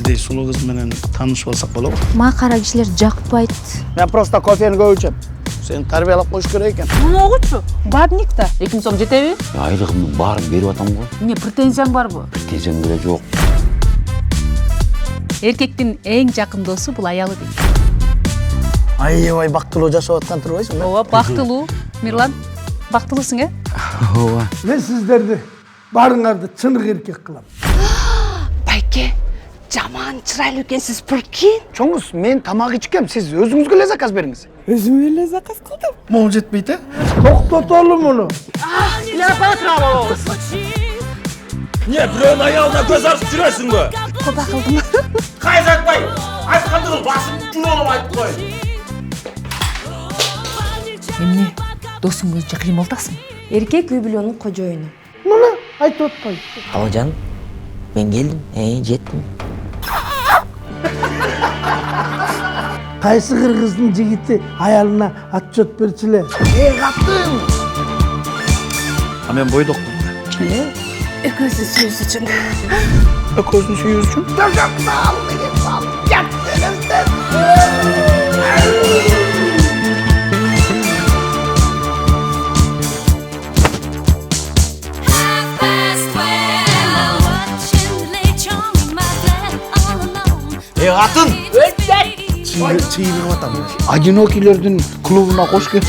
сиздей сулуу кыз менен таанышып алсак болобу? Мага кара кишилер жакпайт. Мен просто кофени көп ичем. Сени тарбиялап коюш керек экен. Муну огучу. Бабник да. 2 сом жетеби? Айлыгымдын баарын берип атам го. Эмне претензияң барбы? Тезем деле жок. Эркектин эң жакын досу бул аялы дейт. Аябай бактылуу жашап аткан турбайсың? Ооба, бактылуу. Мирлан, бактылуусуң, э? Ооба. Мен сиздерди баарыңарды чынык эркек кылам. Байке, жаман чырайлуу экенсиз, прикинь. Чоңуз, мен тамак ичкем, сиз өзүңүзгө эле заказ бериңиз. Өзүм эле заказ кылдым. Могул жетпейт, э? Токтотолу муну. Не, бирөөнүн аялына көз арчып жүрөсүңбү? Коба кылдым. Кайсы айтпай, айткандыгы басым жүрөөлүп айтып кой. Эмне? Досуң боюнча кыймылдасың? Эркек үй бүлөнүн кожоюну. Муну айтып атпай. Алжан, мен келдим, жеттим. Кайсы кыргыздын жигити аялына отчет берчиле. Катын! А мен бойдокмун. Экөөсү сөз үчүн. Көзүн сүйүүбүз үчүн. Катын! Чыйылып атам. Одинокийлердин клубуна кош келип.